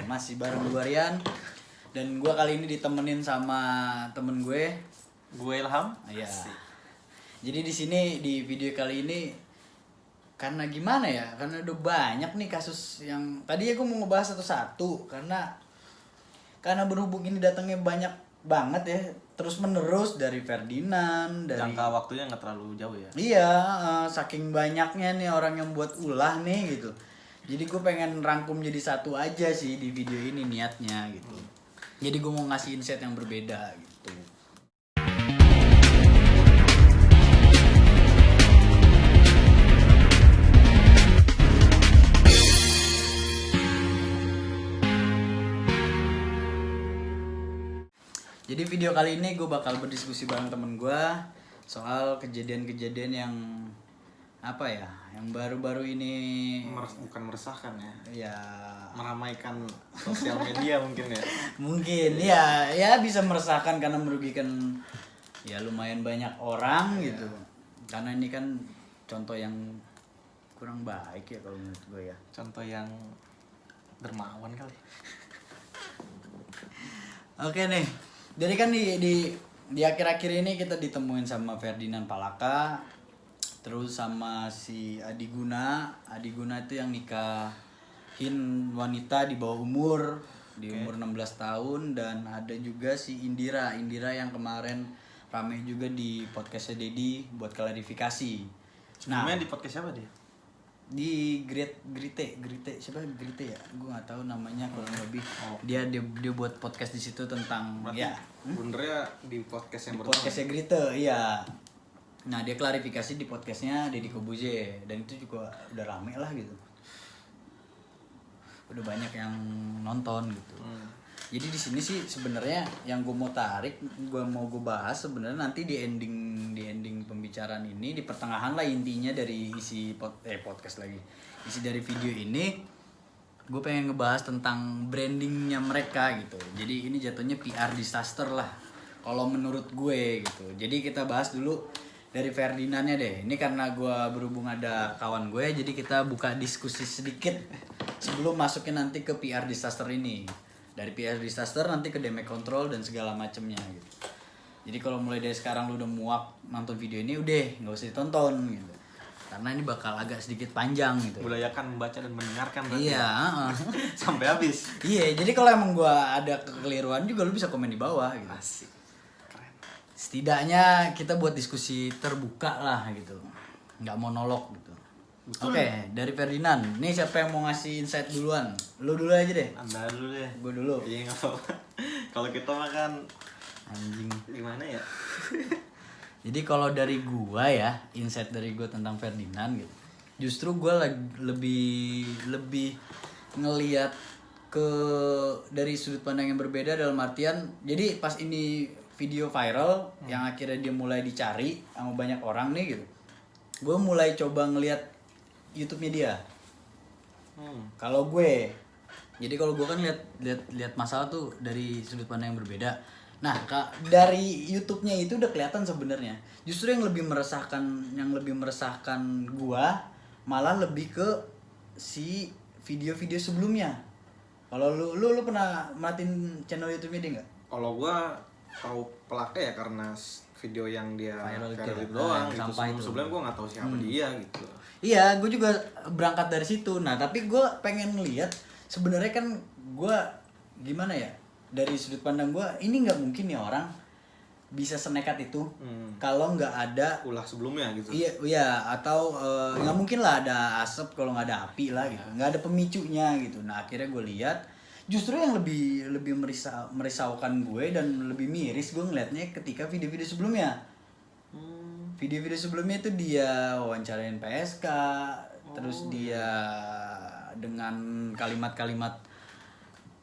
Masih bareng gue Rian. Dan gue kali ini ditemenin sama temen gue. Gue Ilham. Iya. Jadi di sini di video kali ini karena gimana ya? Karena udah banyak nih kasus yang tadi aku mau ngebahas satu-satu karena berhubung ini datangnya banyak banget ya, terus menerus dari Ferdinand, dari Jangka waktunya nggak terlalu jauh ya. Iya, saking banyaknya nih orang yang buat ulah nih gitu. Jadi gue pengen rangkum jadi satu aja sih di video ini niatnya gitu. Jadi gue mau ngasih insight yang berbeda gitu. Jadi video kali ini gue bakal berdiskusi bareng temen gue soal kejadian-kejadian yang apa ya, yang baru-baru ini Bukan meresahkan ya. ya Meramaikan sosial media mungkin ya. mungkin ya bisa meresahkan karena merugikan ya lumayan banyak orang gitu. Karena ini kan contoh yang kurang baik ya kalau menurut gue ya. Contoh yang dermawan kali. Oke nih. Jadi kan di akhir-akhir ini kita ditemuin sama Ferdinand Palaka, terus sama si Adi Guna. Adi Guna itu yang nikahin wanita di bawah umur, di umur 16 tahun. Dan ada juga si Indira yang kemarin rame juga di podcastnya Dedi buat klarifikasi. Sebelumnya di podcast siapa dia? Di Grite siapa Grite ya, gue nggak tahu namanya kurang lebih. Dia buat podcast di situ tentang Berarti ya bundernya di podcast yang podcastnya Grite, iya. Nah dia klarifikasi di podcastnya Deddy Kobuze, dan itu juga udah rame lah gitu, udah banyak yang nonton gitu. Jadi di sini sih sebenarnya yang gue mau bahas sebenarnya nanti di ending pembicaraan ini, di pertengahan lah intinya dari isi podcast lagi. Isi dari video ini gue pengen ngebahas tentang brandingnya mereka gitu. Jadi ini jatuhnya PR disaster lah kalau menurut gue gitu. Jadi kita bahas dulu dari Ferdinandnya deh. Ini karena gue berhubung ada kawan gue, jadi kita buka diskusi sedikit sebelum masukin nanti ke PR disaster ini. Dari PR disaster nanti ke damage control dan segala macemnya gitu. Jadi kalau mulai dari sekarang lu udah muak nonton video ini, udah nggak usah ditonton gitu. Karena ini bakal agak sedikit panjang gitu. Udayakan membaca dan mendengarkan berarti. Iya, Sampai habis. Iya, jadi kalau emang gua ada kekeliruan juga lu bisa komen di bawah gitu. Asik. Keren. Setidaknya kita buat diskusi terbuka lah gitu. Nggak monolog gitu. Oke, dari Ferdinand. Nih siapa yang mau ngasih insight duluan? Lu dulu aja deh. Anda dulu deh. Gue dulu. Iya nggak apa-apa. Kalau kita makan Anjing. gimana ya? Jadi kalau dari gua ya, insight dari gua tentang Ferdinand gitu. Justru gua lebih ngelihat ke dari sudut pandang yang berbeda, dalam artian jadi pas ini video viral yang akhirnya dia mulai dicari sama banyak orang nih gitu. Gua mulai coba ngelihat YouTube-nya dia. Kalau gue, jadi kalau gue kan lihat masalah tuh dari sudut pandang yang berbeda. Nah, dari YouTube-nya itu udah kelihatan sebenarnya. Justru yang lebih meresahkan gua malah lebih ke si video-video sebelumnya. Kalau lu pernah merhatiin channel YouTube-nya dia nggak? Kalau gua tahu Palaka ya karena video yang dia Viral itu itu. doang Yang gitu. sampah itu. Sebelumnya gua nggak tahu siapa dia gitu. Iya, gue juga berangkat dari situ. Nah, tapi gue pengen lihat sebenarnya kan gue gimana ya, dari sudut pandang gue ini nggak mungkin ya orang bisa senekat itu kalau nggak ada Ulah sebelumnya gitu. iya atau nggak mungkin lah ada asap kalau nggak ada api lah gitu, nggak ada pemicunya gitu. Nah akhirnya gue lihat justru yang lebih merisaukan gue dan lebih miris gue ngeliatnya ketika video-video sebelumnya. Video-video sebelumnya itu dia wawancarain PSK, terus dia dengan kalimat-kalimat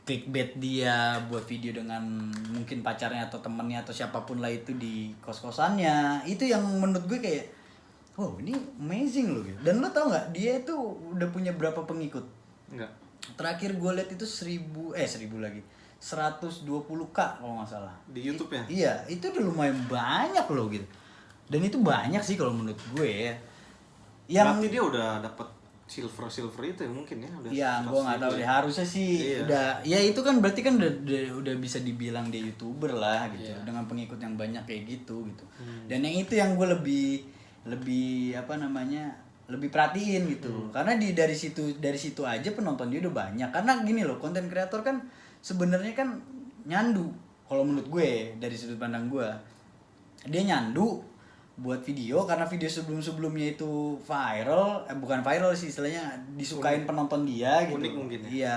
clickbait dia buat video dengan mungkin pacarnya atau temennya atau siapapun lah itu di kos-kosannya. Itu yang menurut gue kayak, wow ini amazing loh gitu. Dan lo tau nggak dia itu udah punya berapa pengikut? Enggak. Terakhir gue lihat itu 1000 lagi, 120k kalau nggak salah. Di YouTube ya? Iya, itu udah lumayan banyak loh gitu. Dan itu banyak sih kalau menurut gue ya. Berarti dia udah dapet silver itu ya mungkin ya udah. Ya, gue nggak tahu deh. Harusnya sih Iya. udah. Ya itu kan berarti kan udah bisa dibilang dia YouTuber lah gitu. Dengan pengikut yang banyak kayak gitu gitu. Dan yang itu yang gue lebih apa namanya, lebih perhatiin gitu. Karena dari situ aja penonton dia udah banyak. Karena gini loh, konten kreator kan sebenarnya kan nyandu. Kalau menurut gue dari sudut pandang gue, dia nyandu buat video karena video sebelumnya itu viral, bukan viral sih istilahnya, disukain penonton dia gitu. Unik mungkin ya? Iya.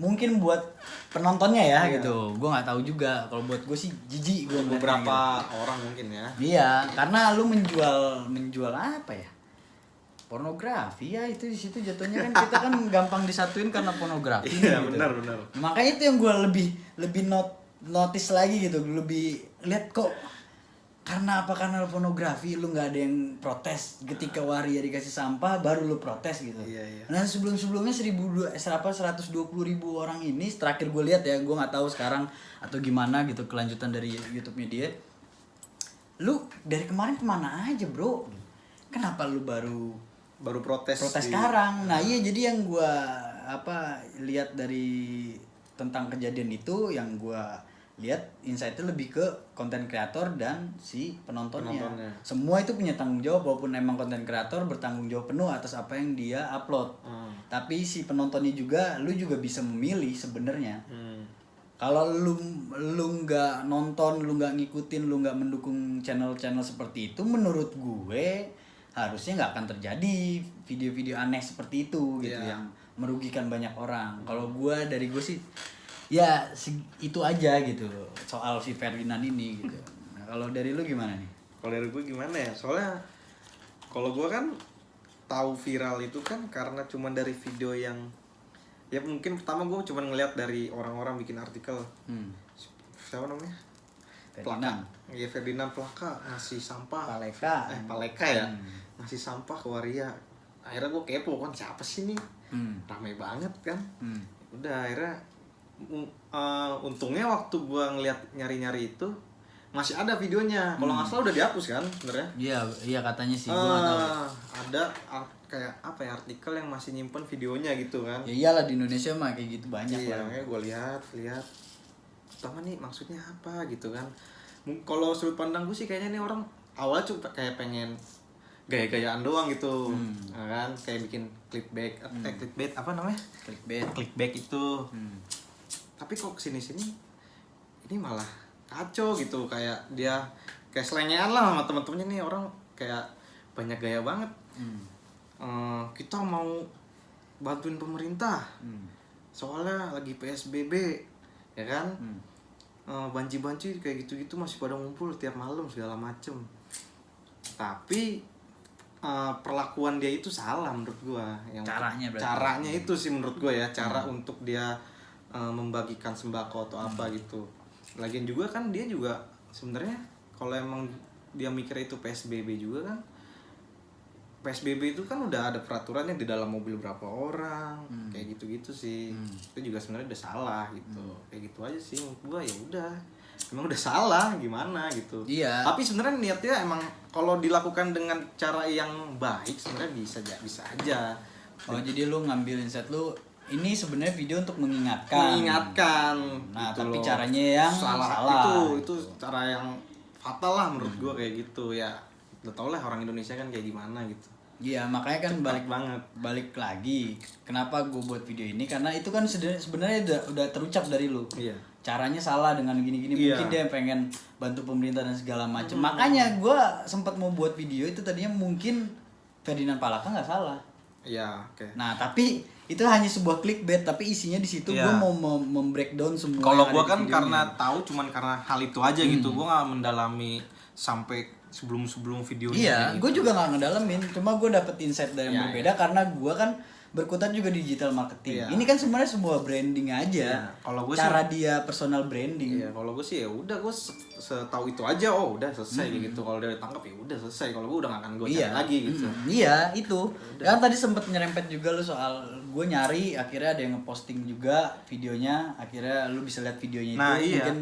Mungkin buat penontonnya ya Iya. gitu. Gue nggak tahu juga. Kalau buat gue sih jijik gue Beberapa orang mungkin ya. Iya, karena lu menjual apa ya? Pornografi ya, itu di situ jatuhnya kan kita kan gampang disatuin karena pornografi. Iya, gitu. benar. Makanya itu yang gue lebih notice lagi gitu, lebih lihat kok karena karena pornografi lu nggak ada yang protes ketika waria dikasih sampah baru lu protes gitu. Iya. Nah sebelumnya 120.000 orang ini terakhir gue lihat ya, gue nggak tahu sekarang atau gimana gitu kelanjutan dari YouTube-nya dia. Lu dari kemarin kemana aja bro? Kenapa lu baru protes sekarang? Nah iya, jadi yang gue lihat dari tentang kejadian itu, yang gue lihat insight-nya lebih ke konten kreator dan si penontonnya. Semua itu punya tanggung jawab, walaupun emang konten kreator bertanggung jawab penuh atas apa yang dia upload. Tapi si penontonnya juga, lu juga bisa memilih sebenarnya. Kalau lu nggak nonton, lu nggak ngikutin, lu nggak mendukung channel-channel seperti itu, menurut gue harusnya nggak akan terjadi video-video aneh seperti itu gitu, yang merugikan banyak orang. Kalau dari gue sih ya itu aja gitu soal si Ferdinand ini gitu. Nah, kalau dari lu gimana nih? Kalau dari gue gimana ya? Soalnya kalau gue kan tahu viral itu kan karena cuma dari video yang ya mungkin pertama gue cuma ngeliat dari orang-orang bikin artikel. Siapa namanya? Ferdinand. Iya, Ferdinand Plaka ngasih sampah. Paleka ya. Ngasih sampah ke waria. Akhirnya gue kepo kan, siapa sih nih? Ramai banget kan. Udah akhirnya untungnya waktu gue ngeliat nyari-nyari itu masih ada videonya. Kalau nggak salah udah dihapus kan sebenarnya. Iya katanya sih, gue nggak tahu. Ada kayak apa ya, artikel yang masih nyimpen videonya gitu kan. Ya iyalah, di Indonesia mah kayak gitu banyak iya, lah. makanya gue lihat pertama nih maksudnya apa gitu kan. Kalau sudut pandang gue sih kayaknya nih orang awal cuma kayak pengen gaya-gayaan doang gitu. Nah, kan kayak bikin clickbait apa namanya, clickbait itu. Tapi kok kesini-sini ini malah kacau gitu, kayak dia kayak selengean lah sama temen-temennya nih, orang kayak banyak gaya banget. Kita mau bantuin pemerintah soalnya lagi PSBB ya kan. Banci-banci kayak gitu-gitu masih pada ngumpul tiap malam segala macem. Tapi perlakuan dia itu salah menurut gua. Yang caranya itu sih menurut gua ya, cara untuk dia membagikan sembako atau apa gitu. Lagian juga kan dia juga sebenarnya kalau emang dia mikir itu PSBB juga kan, PSBB itu kan udah ada peraturannya di dalam mobil berapa orang, kayak gitu-gitu sih. Itu juga sebenarnya udah salah gitu. Kayak gitu aja sih menurut gua, ya udah. Emang udah salah gimana gitu. Iya. Tapi sebenarnya niatnya emang kalau dilakukan dengan cara yang baik sebenarnya bisa aja. Oh, jadi lu ngambil insight lu, ini sebenarnya video untuk mengingatkan. Gitu Nah, tapi loh. caranya yang salah. Itu cara yang fatal lah menurut gua kayak gitu ya. Udah tau lah orang Indonesia kan kayak gimana gitu. Iya, makanya kan balik lagi. Kenapa gue buat video ini? Karena itu kan sebenarnya udah terucap dari lu. Iya. Caranya salah dengan gini-gini. Mungkin dia pengen bantu pemerintah dan segala macam. Makanya gue sempat mau buat video itu tadinya mungkin Ferdinand Palaka nggak salah. Iya, oke. Nah, tapi itu hanya sebuah clickbait, tapi isinya di situ gue mau membreakdown semua. Kalau gue kan karena tahu cuman karena hal itu aja gitu. Gue nggak mendalami sampai sebelum videonya. Iya, gitu. gue juga nggak ngedalamin. Cuma gue dapet insight dari yang berbeda karena gue kan berkutat juga di digital marketing. Iya. Ini kan sebenarnya sebuah branding aja. Iya. Kalau gue cara dia personal branding. Iya, kalau gue sih ya udah, gue setahu itu aja. Oh udah selesai gitu. Kalau udah ditangkap ya udah selesai. Kalau gue udah nggak akan gue cari lagi gitu. Iya itu. Kan tadi sempet nyerempet juga lu soal gue nyari, akhirnya ada yang ngeposting juga videonya. Akhirnya lu bisa lihat videonya itu. Nah, iya. Mungkin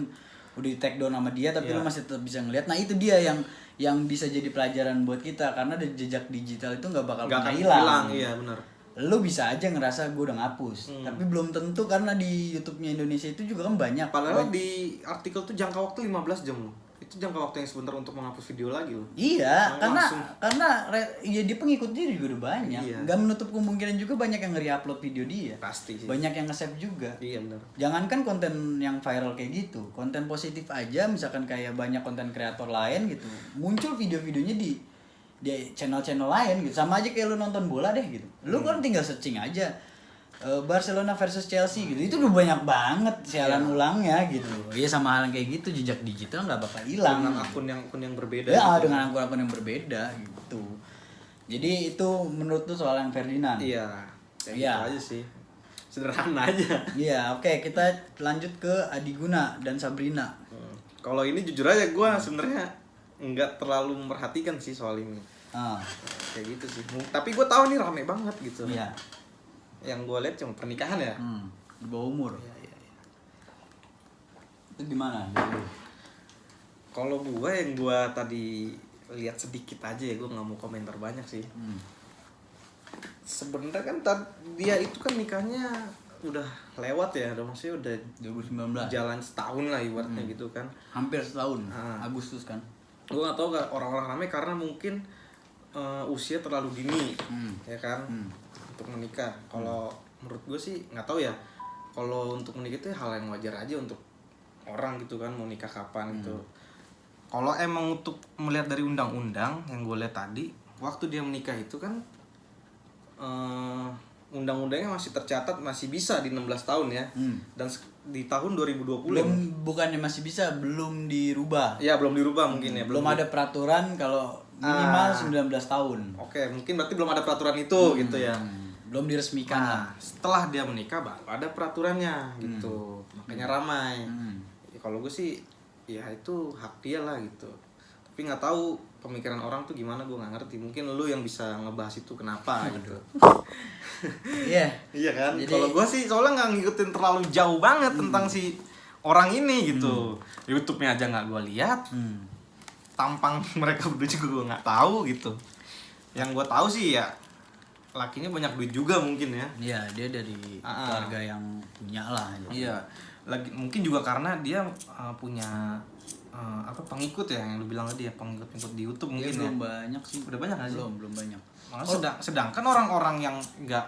udah di take down sama dia tapi Iya. lu masih tetap bisa ngeliat. Nah itu dia yang bisa jadi pelajaran buat kita, karena dari jejak digital itu nggak bakal nggak pernah akan hilang. hilang, iya benar. Lu bisa aja ngerasa gue udah ngapus, tapi belum tentu, karena di YouTube-nya Indonesia itu juga kan banyak. Padahal di artikel tuh jangka waktu 15 jam loh. Itu jangka waktu yang sebentar untuk menghapus video lagi loh. Iya, Langsung. karena ya dia pengikutnya juga udah banyak. Iya. Gak menutup kemungkinan juga banyak yang nge-upload video dia. Pasti sih. Banyak yang nge-save juga. Iya benar. Jangankan konten yang viral kayak gitu, konten positif aja, misalkan kayak banyak konten kreator lain gitu, muncul video-videonya di channel-channel lain gitu. Sama aja kayak lu nonton bola deh gitu. Lu kan tinggal searching aja Barcelona versus Chelsea gitu, itu udah banyak banget siaran ulangnya gitu. Iya, sama hal yang kayak gitu, jejak digital nggak bakal hilang. Dengan akun yang berbeda. Ya, gitu. dengan akun-akun yang berbeda gitu. Jadi itu menurut lu soal yang Ferdinand. Iya. Kayak Iya. gitu aja sih. Sederhana aja. Iya, oke, kita lanjut ke Adiguna dan Sabrina. Kalau ini jujur aja gue sebenarnya nggak terlalu memperhatikan sih soal ini. Ah, Kayak gitu sih. Tapi gue tahu nih rame banget gitu. iya. Yang gue lihat cuma pernikahan ya. Di bawah umur. Iya, iya, iya. Itu gimana? Dari lu? Kalau gue yang gue tadi lihat sedikit aja ya, gue nggak mau komentar banyak sih. Sebenarnya kan dia itu kan nikahnya udah lewat ya, udah maksudnya udah 2019. jalan setahun lah ibaratnya gitu kan. Hampir setahun. Ah. Agustus kan. Gue nggak tahu gak orang-orang rame karena mungkin usia terlalu dini, ya kan, untuk menikah. Kalau menurut gue sih nggak tahu ya. Kalau untuk menikah itu hal yang wajar aja untuk orang gitu kan, mau nikah kapan gitu. Kalau emang untuk melihat dari undang-undang yang gue lihat tadi, waktu dia menikah itu kan undang-undangnya masih tercatat masih bisa di 16 tahun ya. Dan di tahun 2020 Bukannya masih bisa, belum dirubah. ya belum dirubah mungkin ya. Belum ada peraturan kalau minimal 19 tahun. Oke, mungkin berarti belum ada peraturan itu gitu ya. Belum diresmikan lah. Nah, setelah dia menikah baru ada peraturannya gitu. Makanya ramai. Ya, kalau gue sih ya itu hak dia lah gitu. Tapi nggak tahu pemikiran orang tuh gimana, gue nggak ngerti. Mungkin lu yang bisa ngebahas itu kenapa gitu. Iya. Iya kan? Jadi- Kalau gue sih soalnya nggak ngikutin terlalu jauh banget tentang si orang ini gitu. YouTube-nya aja nggak gue lihat. Tampang mereka berdua juga gue nggak tahu gitu. Yang gue tahu sih ya lakinya banyak duit juga mungkin ya. Iya, dia dari keluarga yang punya lah. Gitu. Iya. Lagi mungkin juga karena dia punya pengikut ya, yang lu bilang tadi ya, pengikut di YouTube Dia mungkin ya. belum banyak sih. Udah banyak nggak sih? Belum banyak. Sedangkan orang-orang yang nggak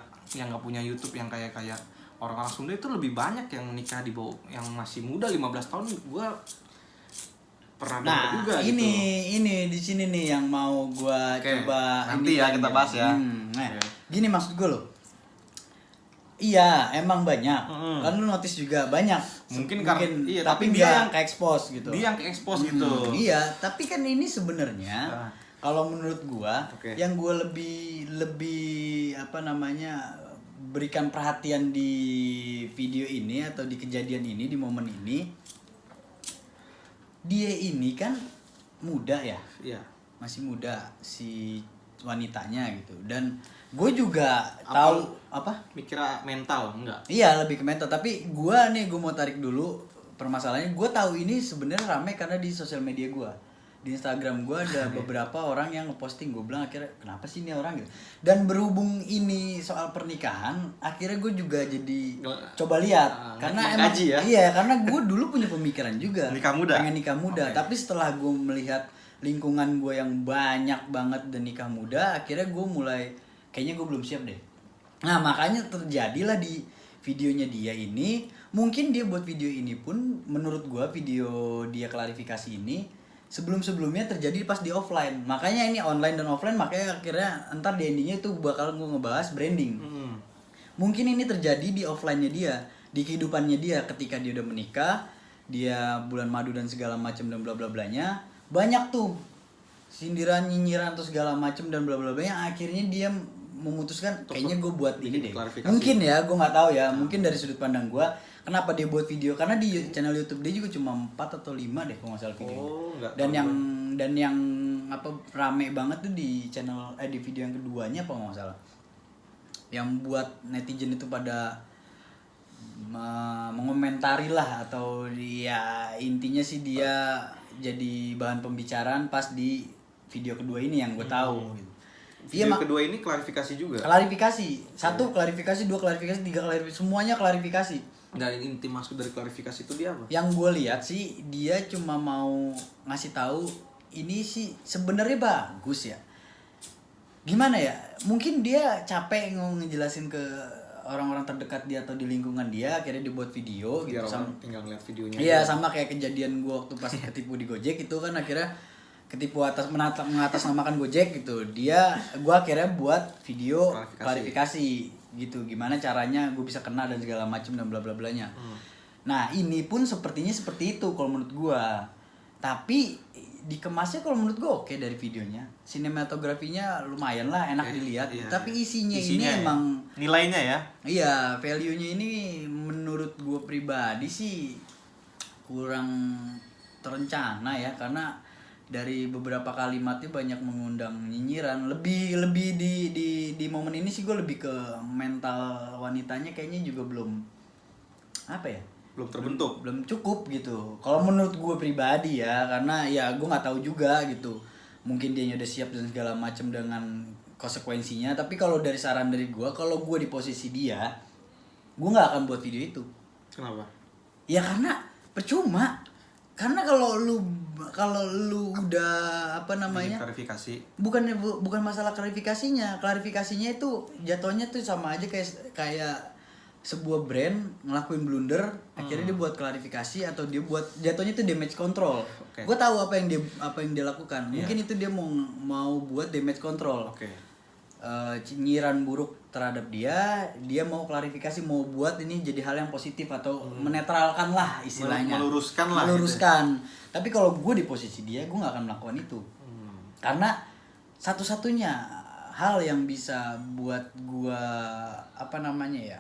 punya YouTube yang kayak orang-orang Sunda itu lebih banyak yang nikah di bawah yang masih muda 15 tahun. Gua pernah dengar Nah, juga ini di sini nih yang mau gua Oke, coba nanti ya kita bahas ya. Nah, Oke. gini maksud gue loh. Iya, emang banyak. Kan lu notice juga banyak. Mungkin karena- iya, tapi tapi dia dia yang ke expose gitu. Dia yang ke-expose gitu. Iya, tapi kan ini sebenarnya Ah. kalau menurut gua Oke. yang gua lebih apa namanya berikan perhatian di video ini atau di kejadian ini, di momen ini, dia ini kan muda ya. Iya. Masih muda si wanitanya gitu. Dan gue juga tahu apa? Mikirnya mental enggak? Iya, lebih ke mental. Tapi gue mau tarik dulu permasalahannya. Gue tahu ini sebenarnya rame karena di sosial media gue, di Instagram gue ada beberapa orang yang ngeposting. Gue bilang akhirnya kenapa sih ini orang gitu. Dan berhubung ini soal pernikahan, akhirnya gue juga jadi coba lihat karena emang ngaji ya? iya, karena gue dulu punya pemikiran juga Nikah muda? pengen nikah muda. Oke. Tapi setelah gue melihat lingkungan gue yang banyak banget dan nikah muda, akhirnya gue mulai kayaknya gue belum siap deh. Nah, makanya terjadilah di videonya dia ini, mungkin dia buat video ini pun menurut gue video dia klarifikasi ini sebelum-sebelumnya terjadi pas di offline. Makanya ini online dan offline, makanya akhirnya entar di endingnya itu bakal gue ngebahas branding. Mungkin ini terjadi di offline-nya dia, di kehidupannya dia ketika dia udah menikah, dia bulan madu dan segala macam dan bla bla blanya. Banyak tuh sindiran, nyinyiran atau segala macam dan bla bla blanya, akhirnya dia memutuskan kayaknya gue buat ini deh. klarifikasi. Mungkin ya, gue nggak tahu ya. Mungkin dari sudut pandang gue, kenapa dia buat video? Karena di channel YouTube dia juga cuma 4 atau 5 deh kalau nggak salah video. enggak. Dan yang apa rame banget tuh di channel di video yang keduanya apa nggak salah. Yang buat netizen itu pada dikomentari lah, atau dia intinya sih dia jadi bahan pembicaraan pas di video kedua ini yang gue tahu gitu. Video kedua ini klarifikasi juga. Klarifikasi. 1 klarifikasi, 2 klarifikasi, 3 klarifikasi, semuanya klarifikasi. Dan inti maksud dari klarifikasi itu dia apa? Yang gue lihat sih dia cuma mau ngasih tahu ini sih sebenarnya bagus ya. Gimana ya? Mungkin dia capek ngejelasin ke orang-orang terdekat dia atau di lingkungan dia, akhirnya dibuat video Biar gitu. orang tinggal lihat videonya. Iya, sama kayak kejadian gue waktu pas ketipu di Gojek itu kan, akhirnya ketipu mengatasnamakan Gojek gitu. Gue akhirnya buat video klarifikasi gitu, gimana caranya gue bisa kena dan segala macam dan bla bla blanya. Nah ini pun sepertinya seperti itu kalau menurut gue, tapi dikemasnya kalau menurut gue oke dari videonya, sinematografinya lumayan lah, enak dilihat. Iya, tapi isinya ini ya. emang nilainya ya. Iya, value-nya ini menurut gue pribadi sih kurang terencana ya, karena dari beberapa kalimatnya banyak mengundang nyinyiran. Lebih di momen ini sih gue lebih ke mental wanitanya kayaknya juga belum apa ya? Belum terbentuk. Belum cukup gitu. Kalau menurut gue pribadi ya, karena ya gue nggak tahu juga gitu. Mungkin dia udah siap dan segala macam dengan konsekuensinya. Tapi kalau dari saran dari gue, kalau gue di posisi dia, gue nggak akan buat video itu. Kenapa? Ya karena percuma. Karena kalau lu udah apa namanya? Klarifikasi. Bukan masalah klarifikasinya. Klarifikasinya itu jatuhnya tuh sama aja kayak sebuah brand ngelakuin blunder, akhirnya dia buat klarifikasi atau dia buat jatuhnya itu damage control. Okay. Gue tahu apa yang dia lakukan. Mungkin itu dia mau buat damage control. Oke. Nyinyiran buruk terhadap dia mau klarifikasi, mau buat ini jadi hal yang positif atau menetralkan lah istilahnya. Meluruskan lah. Meluruskan. Gitu. Tapi kalau gue di posisi dia, gue nggak akan melakukan itu. Karena satu-satunya hal yang bisa buat gue apa namanya ya,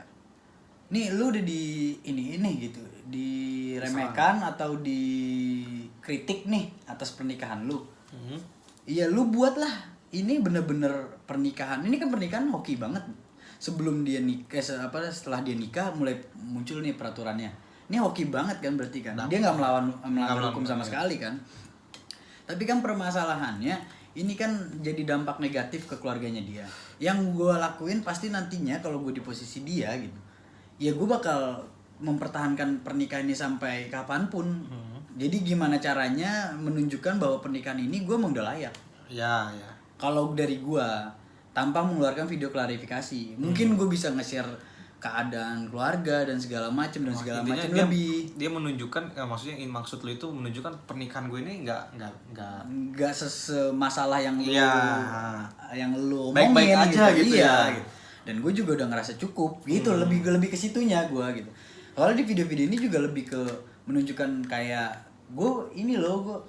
nih lu udah di ini gitu, diremehkan atau dikritik nih atas pernikahan lu. Iya, lu buatlah ini bener-bener pernikahan. Ini kan pernikahan hoki banget. Sebelum dia nikah, setelah dia nikah mulai muncul nih peraturannya. Ini hoki banget kan berarti kan. Dia nggak melanggar hukum sama sekali kan. Tapi kan permasalahannya ini kan jadi dampak negatif ke keluarganya dia. Yang gue lakuin pasti nantinya kalau gue di posisi dia gitu, ya gue bakal mempertahankan pernikahan ini sampai kapanpun. Jadi gimana caranya menunjukkan bahwa pernikahan ini gue emang udah layak. Ya. Kalau dari gue tanpa mengeluarkan video klarifikasi, mungkin gue bisa nge-share keadaan keluarga dan segala macam lebih. Dia menunjukkan, maksud lu itu menunjukkan pernikahan gue ini nggak semasalah yang lu omongin baik-baik aja gitu ya. Gitu. Dan gue juga udah ngerasa cukup gitu, lebih ke situnya gue gitu. Kalau di video-video ini juga lebih ke menunjukkan kayak gue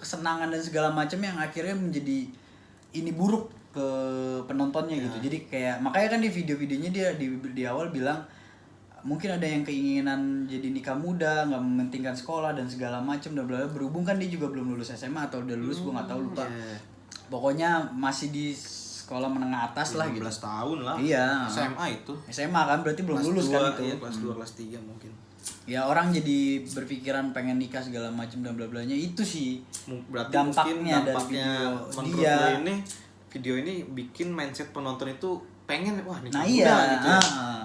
kesenangan dan segala macam yang akhirnya menjadi ini buruk ke penontonnya gitu. Jadi kayak makanya kan di video-videonya dia di awal bilang mungkin ada yang keinginan jadi nikah muda, nggak mementingkan sekolah dan segala macam dan bla bla. Berhubung kan dia juga belum lulus SMA atau udah lulus, gue nggak tahu, lupa. Pokoknya masih di sekolah menengah atas lah gitu. 15 tahun lah. Iya. SMA kan berarti belum kelas lulus 2, kan itu. Iya, kelas 2, kelas 3 mungkin. Ya orang jadi berpikiran pengen nikah segala macam dan bla blanya itu sih. Berarti dampaknya dari menurut dia. Video ini bikin mindset penonton itu pengen nikah muda gitu.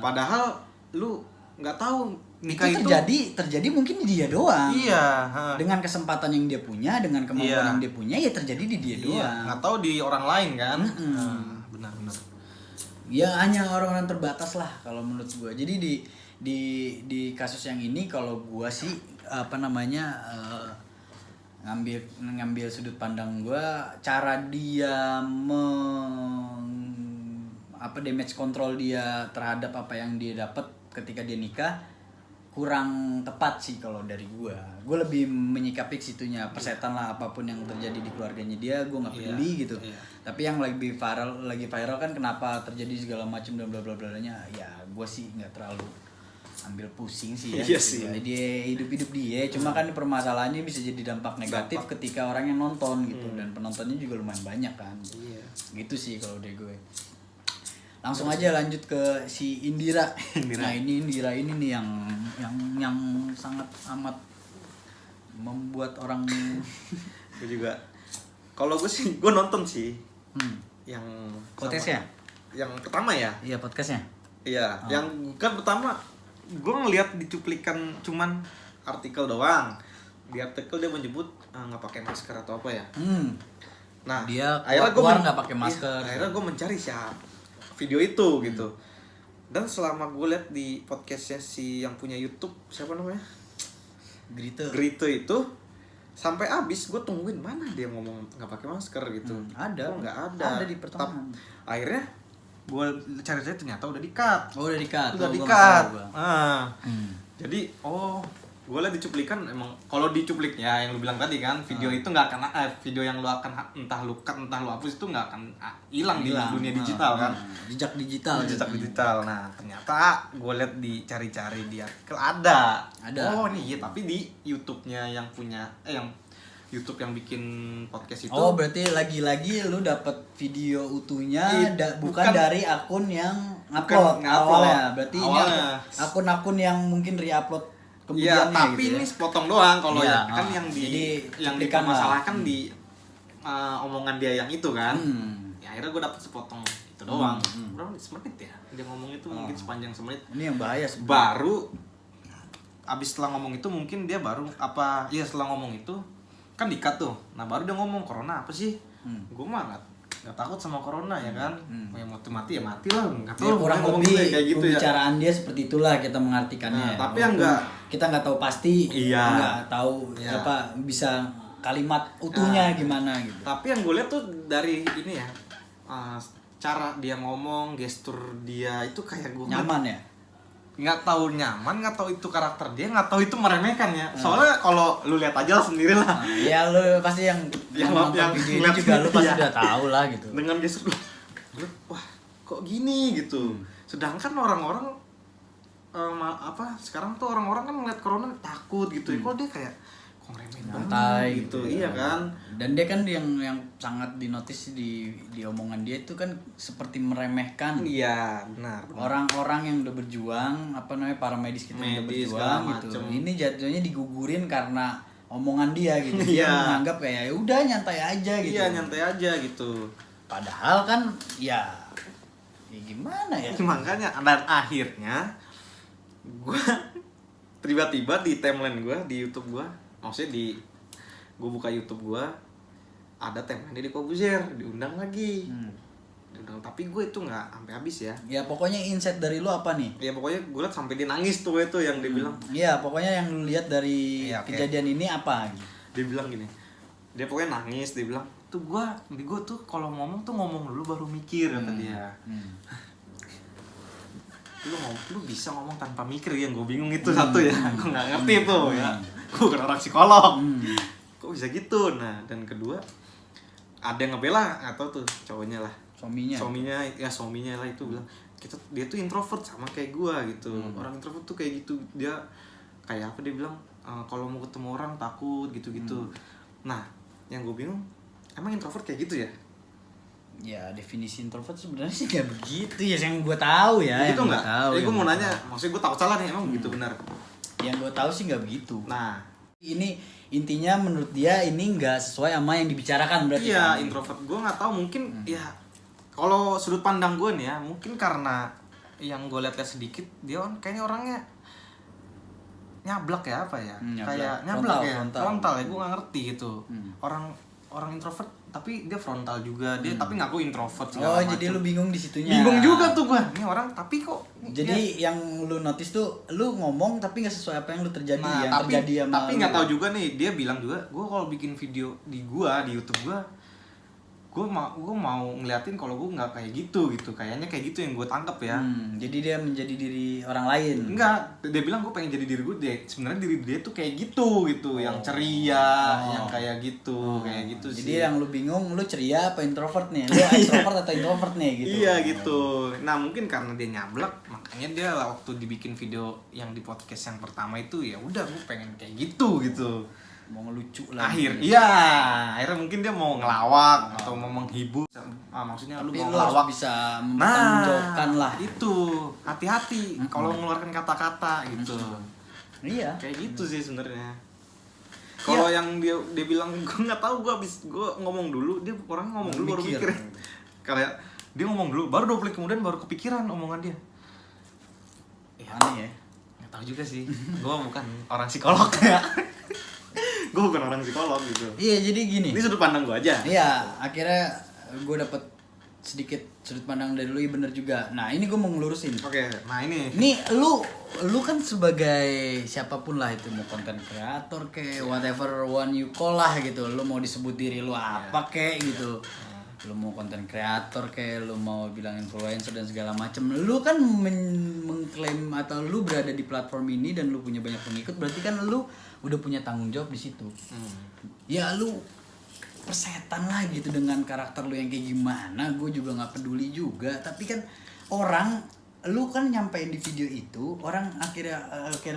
Padahal lu nggak tahu nikah itu terjadi mungkin di dia doang. Iya. Dengan kesempatan yang dia punya, dengan kemampuan yang dia punya, ya terjadi di dia doang. Nggak tahu di orang lain kan. Benar-benar. Ya hanya orang-orang terbatas lah kalau menurut gue. Jadi di kasus yang ini kalau gue sih ngambil sudut pandang gue, cara dia damage control dia terhadap apa yang dia dapat ketika dia nikah kurang tepat sih kalau dari gue lebih menyikapi situnya, persetan lah apapun yang terjadi di keluarganya dia, gue nggak peduli gitu. Tapi yang lagi viral kan kenapa terjadi segala macam dan bla bla blanya, ya gue sih nggak terlalu ambil pusing sih ya. Iya sih. Ya, dia hidup dia, cuma kan permasalahannya bisa jadi dampak negatif ketika orang yang nonton gitu, dan penontonnya juga lumayan banyak kan. Gitu sih kalau dari gue. Langsung aja lanjut ke si Indira. Indira. Nah, ini Indira ini nih yang sangat amat membuat orang Gue juga. Kalau gue sih, gue nonton sih. Yang podcastnya. Yang pertama ya. Iya, podcastnya. Iya, yang kan pertama gue ngeliat di cuplikan cuman artikel doang. Di artikel dia menyebut nggak pakai masker atau apa ya. Nah, Dia akhirnya keluar nggak pakai masker. Iya, akhirnya gue mencari siapa video itu gitu. Dan selama gue liat di podcastnya si yang punya YouTube, siapa namanya? Grito itu sampai habis gue tungguin mana dia ngomong nggak pakai masker gitu. Ada. Nggak ada. Ada di pertengahan. Akhirnya gue cari-cari ternyata udah di-cut. Oh, udah di-cut. Udah Oh, gua di-cut. nggak tahu, gua. Jadi gue liat di cuplikan emang kalau di cupliknya yang lu bilang tadi kan video itu nggak akan video yang lu akan entah lu cut entah lu hapus itu nggak akan hilang di dunia digital kan. Jejak digital. Jejak digital. Nah ternyata gue liat dicari-cari di artikel ada. Oh nih iya, tapi di YouTube-nya yang punya yang YouTube yang bikin podcast itu. Oh, berarti lagi-lagi lu dapat video utuhnya bukan dari akun yang upload awalnya. Berarti awalnya. ini akun-akun yang mungkin re-upload Iya, kemudiannya tapi gitu ini ya. sepotong doang kalau Iya, kan yang jadi dipermasalahkan di omongan dia yang itu kan. Ya akhirnya gue dapet sepotong itu doang. Berapa semenit ya? Dia ngomong itu mungkin sepanjang semenit. Ini yang bahaya sebenarnya. Baru abis setelah ngomong itu mungkin dia baru setelah ngomong itu kan di-cut tuh. Nah, baru dia ngomong corona apa sih? Gue mah nggak takut sama corona ya kan. Yang mati ya mati lah, nggak tahu. Ya, kurang lebih kayak gitu pembicaraan dia seperti itulah kita mengartikannya. Nah, tapi yang enggak kita nggak tahu pasti, Iya. nggak tahu apa bisa kalimat utuhnya gimana gitu. Tapi yang gue lihat tuh dari ini ya, cara dia ngomong, gestur dia itu kayak gue Nyaman ya. nggak tahu nyaman, nggak tahu itu karakter dia, nggak tahu itu meremehkan ya. Soalnya kalau lu lihat aja lah sendiri lah. Ya lu pasti yang nonton video ini juga lu pasti udah tahu lah gitu. Dengan gestur lu, wah kok gini gitu. Sedangkan orang-orang sekarang tuh orang-orang kan ngeliat corona takut gitu. Kok dia kayak kok ngeremehin banget gitu. Iya kan? Dan dia kan yang sangat dinotis di omongan dia itu kan seperti meremehkan. Iya, benar. Orang-orang yang udah berjuang, para medis kita yang udah berjuang gitu. Ini jatuhnya digugurin karena omongan dia gitu. Dia menganggap kayak ya udah nyantai aja gitu. Iya, nyantai aja gitu. Padahal kan ya gimana ya? Makanya dan akhirnya gue tiba-tiba di timeline gue di YouTube gue, maksudnya gue buka YouTube gue ada timeline di Kobuzer diundang lagi. Diundang, tapi gue itu nggak sampai habis ya. Ya pokoknya insight dari lu apa nih? Ya pokoknya gue liat sampai dia nangis tuh itu yang dia bilang. Iya, pokoknya yang lu lihat dari kejadian ini apa? Dia bilang gini. Dia pokoknya nangis, dia bilang, "Tuh gue tuh kalau ngomong tuh ngomong dulu baru mikir," kata dia. Lu bisa ngomong tanpa mikir ya, gue bingung itu satu ya. Gue nggak ngerti tuh ya. Gue kan orang psikolog. Kok bisa gitu? Nah, dan kedua ada yang ngebela atau tuh cowoknya lah. Suaminya lah itu bilang dia tuh introvert sama kayak gua gitu. Orang introvert tuh kayak gitu, dia kayak apa, dia bilang kalau mau ketemu orang takut gitu-gitu. Nah, yang gue bingung emang introvert kayak gitu ya? Ya definisi introvert sebenarnya sih kayak begitu ya, yang gue tahu ya. Begitu nggak? Gue mau nanya, tahu. maksudnya gue takut salah nih, emang begitu benar? Yang gue tahu sih nggak begitu. Nah, ini intinya menurut dia ini nggak sesuai sama yang dibicarakan berarti. Iya, kan? introvert gue nggak tahu, mungkin ya kalau sudut pandang gue nih ya, mungkin karena yang gue lihat sedikit dia kayaknya orangnya nyablak ya apa ya, kayak nyablak ya, frontal ya, gue nggak ngerti gitu. Orang introvert tapi dia frontal juga, dia tapi ngaku introvert segala macam. Jadi lu bingung di situnya. Bingung juga tuh gue, ini orang tapi kok. Jadi yang lu notice tuh lu ngomong tapi nggak sesuai apa yang lu terjadi. Nah, tapi nggak tahu juga nih, dia bilang juga gue kalau bikin video di YouTube gue mau ngeliatin kalau gue nggak kayak gitu, kayaknya kayak gitu yang gue tangkap ya. Jadi dia menjadi diri orang lain. Enggak, dia bilang gue pengen jadi diri gue, sebenarnya diri dia tuh kayak gitu yang ceria, yang kayak gitu Jadi sih. yang lu bingung, lu ceria apa introvert nih? Lu extrovert atau introvert nih gitu. Iya gitu. Nah mungkin karena dia nyablak, makanya dia waktu dibikin video yang di podcast yang pertama itu ya udah gue pengen kayak gitu. Mau ngelucu lah. Akhirnya mungkin dia mau ngelawak atau mau menghibur. maksudnya lu Tapi mau lu harus ngelawak. bisa mempertanggungjawabkan lah. Itu hati-hati kalau mengeluarkan kata-kata gitu. Iya. Kayak gitu sih sebenarnya. Kalau yang dia bilang gue nggak tahu, gue ngomong dulu, dia orang ngomong dulu baru mikir. Kayak dia ngomong dulu baru 2 menit kemudian baru kepikiran omongan dia. Aneh ya. Nggak tahu juga sih. Gue bukan orang psikolog ya. Gue bukan orang psikolog gitu. Iya, jadi gini. Ini sudut pandang gue aja. Iya, akhirnya gue dapet sedikit sudut pandang dari lu, iya bener juga. Nah ini gue mau ngelurusin. Oke, nah ini. Nih lu kan sebagai siapapun lah itu, mau konten kreator ke whatever one you call lah gitu. Lu mau disebut diri lu apa kek gitu. Lu mau konten kreator ke, lu mau bilang influencer dan segala macem. Lu kan mengklaim atau lu berada di platform ini dan lu punya banyak pengikut, berarti kan lu udah punya tanggung jawab di situ. Ya lu persetan lah gitu dengan karakter lu yang kayak gimana, gue juga nggak peduli juga. Tapi kan orang, lu kan nyampein di video itu, orang akhirnya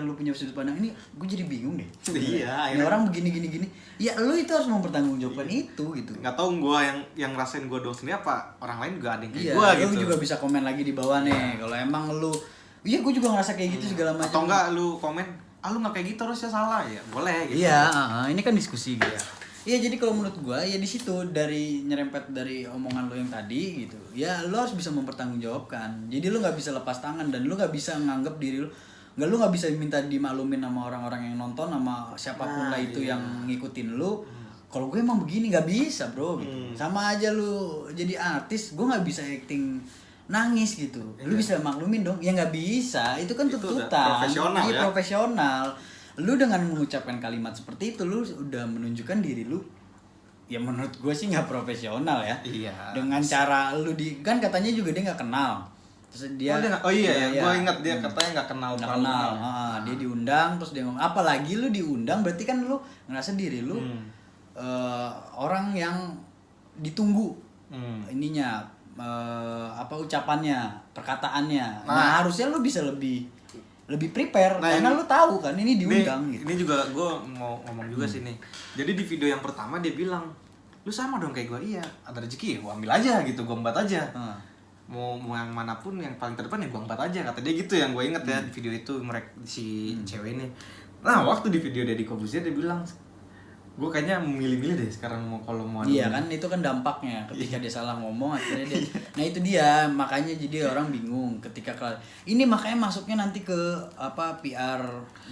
lu punya sudut pandang ini, gue jadi bingung deh. Iya. Ini orang begini. Ya lu itu harus mempertanggungjawabkan itu gitu. Nggak tahu gue yang ngerasain gue doang sendiri apa orang lain juga ada yang kayak Iya, gue lu gitu. juga bisa komen lagi di bawah nih. Kalau emang lu, iya gue juga ngerasa kayak gitu segala macam. Atau enggak lu komen, lu nggak kayak gitu harusnya salah ya, boleh gitu. Iya, ini kan diskusi gitu. Iya, jadi kalau menurut gua ya di situ, dari nyerempet dari omongan lo yang tadi gitu. Ya lo harus bisa mempertanggungjawabkan. Jadi lo nggak bisa lepas tangan dan lo nggak bisa nganggap diri lo, lu nggak bisa minta dimaklumin sama orang-orang yang nonton, sama siapapun lah itu yang ngikutin lo. Kalau gue emang begini nggak bisa bro gitu. Sama aja lo jadi artis, gue nggak bisa acting nangis gitu. Lu bisa maklumin dong? Ya nggak bisa. Itu kan tuntutan. Profesional ya. Profesional. Lu dengan mengucapkan kalimat seperti itu, lu udah menunjukkan diri lu, ya menurut gue sih nggak profesional ya. Iya. Dengan cara lu kan katanya juga dia nggak kenal. Terus dia, gue ingat dia katanya nggak kenal. Nggak kenal. Dia diundang, terus dia ngomong, apalagi lu diundang, berarti kan lu ngerasa diri lu orang yang ditunggu ininya, ucapannya, perkataannya. Nah harusnya lu bisa lebih prepare, karena lu tahu kan ini diundang gitu. Ini juga gue mau ngomong juga sih nih. Jadi di video yang pertama dia bilang, lu sama dong kayak gue. Iya, ada rezeki ya gue ambil aja gitu, gue embat aja. Mau yang manapun yang paling terdepan ya gue embat aja, kata dia gitu. Yang gue inget ya di video itu, mereka si cewek ini. Nah waktu di video Deddy Corbuzier dia bilang, gue kayaknya memilih-milih deh sekarang kalau mau. Iya kan, itu kan dampaknya ketika dia salah ngomong akhirnya dia. Nah itu dia, makanya jadi orang bingung ketika ini, makanya masuknya nanti ke PR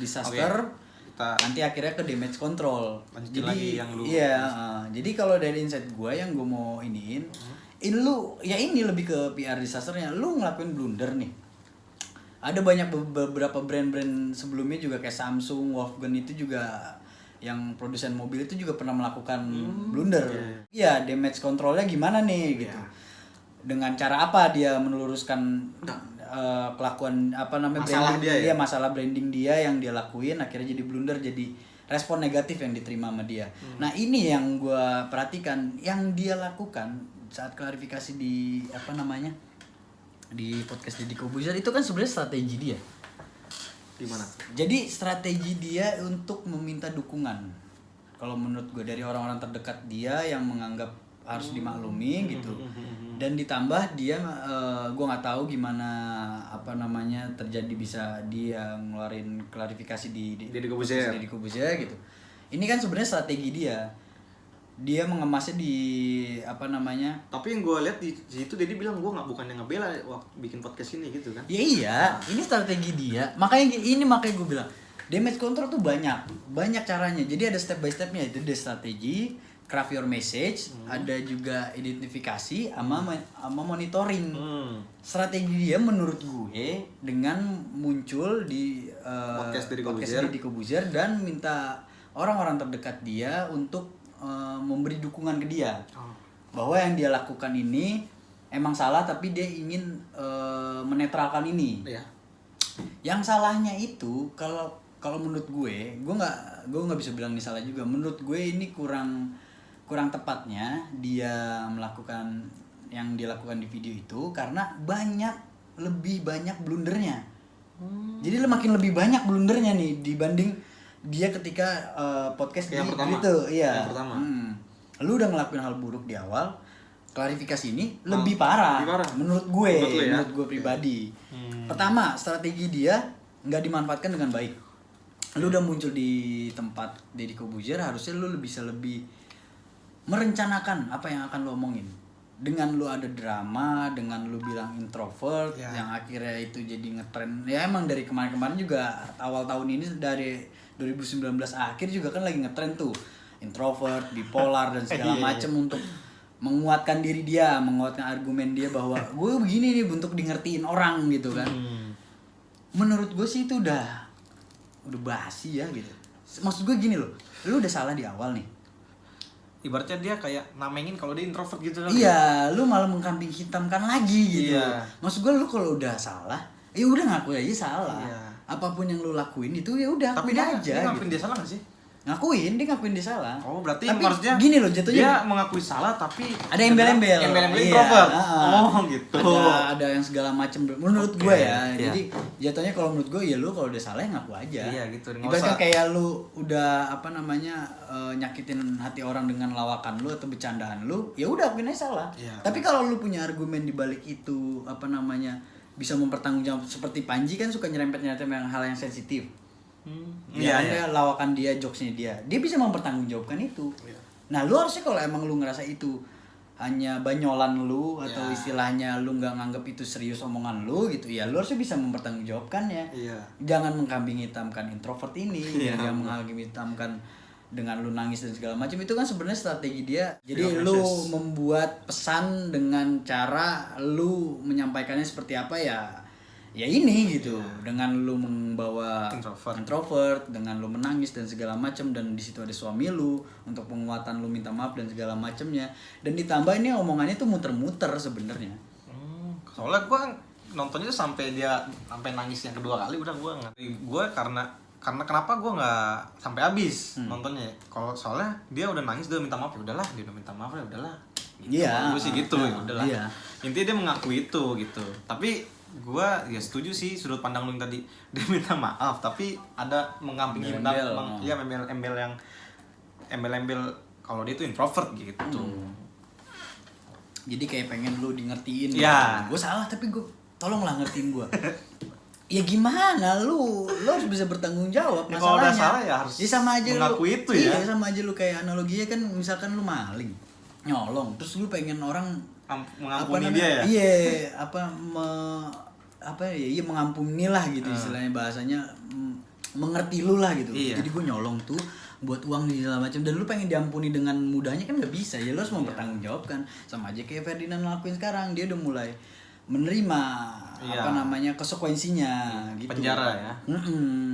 disaster. Nanti akhirnya ke damage control. Lanjutin jadi lagi yang lu. Iya, jadi kalau dari insight gue yang gue mau ini lu ya ini lebih ke PR disasternya. Lu ngelakuin blunder nih. Ada banyak beberapa brand-brand sebelumnya juga kayak Samsung, Wolfgang itu juga, yang produsen mobil itu juga pernah melakukan blunder. Iya, damage controlnya gimana nih gitu. Dengan cara apa dia meluruskan kelakuan masalah branding dia, masalah branding dia yang dia lakuin, akhirnya jadi blunder, jadi respon negatif yang diterima sama dia. Nah, ini yang gue perhatikan yang dia lakukan saat klarifikasi di di podcast Deddy Corbuzier itu kan sebenarnya strategi dia. Gimana? Jadi strategi dia untuk meminta dukungan. Kalau menurut gue dari orang-orang terdekat dia yang menganggap harus dimaklumi gitu. Dan ditambah dia, gue nggak tahu gimana terjadi bisa dia ngeluarin klarifikasi di Deddy Corbuzier gitu. Ini kan sebenarnya strategi dia. Dia mengemasnya di Tapi yang gue lihat di situ dia bilang bukannya ngebela waktu bikin podcast ini gitu kan. Ya iya, ini strategi dia. Makanya gue bilang damage control tuh banyak caranya. Jadi ada step by stepnya. Itu ada strategi, craft your message, ada juga identifikasi sama monitoring. Strategi dia menurut gue dengan muncul di podcast Deddy Corbuzier dan minta orang-orang terdekat dia untuk memberi dukungan ke dia, bahwa yang dia lakukan ini emang salah, tapi dia ingin menetralkan ini. Yang salahnya itu kalau menurut gue nggak bisa bilang ini salah juga. Menurut gue ini kurang tepatnya dia melakukan yang dia lakukan di video itu, karena lebih banyak blundernya. Jadi makin lebih banyak blundernya nih dibanding dia ketika podcast yang di pertama. gitu. Iya. Yang pertama. Lu udah ngelakuin hal buruk di awal, klarifikasi ini lebih parah. Lebih parah. Menurut gue, Menurut lu ya? menurut gue pribadi. Pertama, strategi dia nggak dimanfaatkan dengan baik. Lu udah muncul di tempat Deddy Corbuzier, harusnya lu bisa lebih merencanakan apa yang akan lu omongin. Dengan lu ada drama, dengan lu bilang introvert, yang akhirnya itu jadi ngetren. Ya emang dari kemarin-kemarin juga, awal tahun ini dari 2019 akhir juga kan lagi ngetren tuh introvert, bipolar dan segala macem untuk menguatkan diri dia, menguatkan argumen dia bahwa gue begini nih untuk di ngertiin orang gitu kan. Menurut gue sih itu udah basi ya gitu. Maksud gue gini loh, lu udah salah di awal nih. Ibaratnya dia kayak namengin kalau dia introvert gitu kan. Iya, lu malah mengkambing hitamkan lagi gitu. Iya. Maksud gue lu kalau udah salah, ya udah ngaku aja salah. Iya. Apapun yang lu lakuin itu ya udah Tapi akuin dia aja. ngakuin gitu. dia salah gak sih? Dia ngakuin dia salah. Oh, berarti tapi maksudnya gini loh jatuhnya. Dia mengakui salah tapi ada embel-embel. Embel-embel Iya, introvert. Oh, gitu. Ada yang segala macam menurut gue ya. Iya. Jadi jatuhnya kalau menurut gue ya lu kalau udah salah ya ngaku aja. Iya gitu. Ibaratnya kayak lu udah nyakitin hati orang dengan lawakan lu atau bercandaan lu, ya udah akuin aja salah. Iya. Tapi kalau lu punya argumen di balik itu bisa mempertanggungjawab, seperti Panji kan suka nyerempet-nyerempet yang hal yang sensitif. Iya, Ada lawakan dia, jokesnya dia bisa mempertanggungjawabkan itu. Iya. Nah lu harusnya kalau emang lu ngerasa itu hanya banyolan lu atau Ya. istilahnya lu nggak nganggap itu serius omongan lu gitu, ya lu harusnya bisa mempertanggungjawabkannya. Iya. Jangan mengkambing hitamkan introvert ini, Iya. jangan mengkambing hitamkan dengan lu nangis dan segala macam. Itu kan sebenarnya strategi dia. Jadi Iya, lu message. membuat pesan dengan cara lu menyampaikannya seperti apa ya ini gitu. Dengan lu membawa introvert, dengan lu menangis dan segala macam, dan di situ ada suami lu untuk penguatan lu minta maaf dan segala macamnya. Dan ditambah ini omongannya tuh muter-muter sebenarnya. Soalnya gue nontonnya tuh sampai nangis yang kedua kali udah gue ngerti. Gue karena kenapa gue nggak sampai habis nontonnya? Kalau soalnya dia udah nangis, dia minta maaf, ya udahlah, dia udah minta maaf ya udahlah. Gitu. Iya. Gue sih gitu, ya udahlah. Iya. Intinya dia mengakui itu gitu. Tapi gue ya setuju sih sudut pandang lu yang tadi, dia minta maaf tapi ada mengamping hitam, ya embel-embel kalau dia tuh introvert gitu. Jadi kayak pengen lu di ngertiin. Iya. Gue salah tapi gue tolonglah ngertiin gue. Ya gimana lu harus bisa bertanggung jawab Ya, kalau udah masalahnya. salah ya harus sama aja mengakui lu, itu ya. Iya, sama aja lu kayak analoginya kan, misalkan lu maling, nyolong, terus lu pengen orang mengampuni dia ya. Iya, mengampuni lah gitu istilahnya, bahasanya mengerti lu lah gitu. Iya. Jadi gue nyolong tuh buat uang di segala macam, dan lu pengen diampuni dengan mudahnya kan nggak bisa. Ya lu harus mempertanggungjawabkan. Sama aja kayak Ferdinand lakuin sekarang, dia udah mulai menerima konsekuensinya gitu. Penjara ya.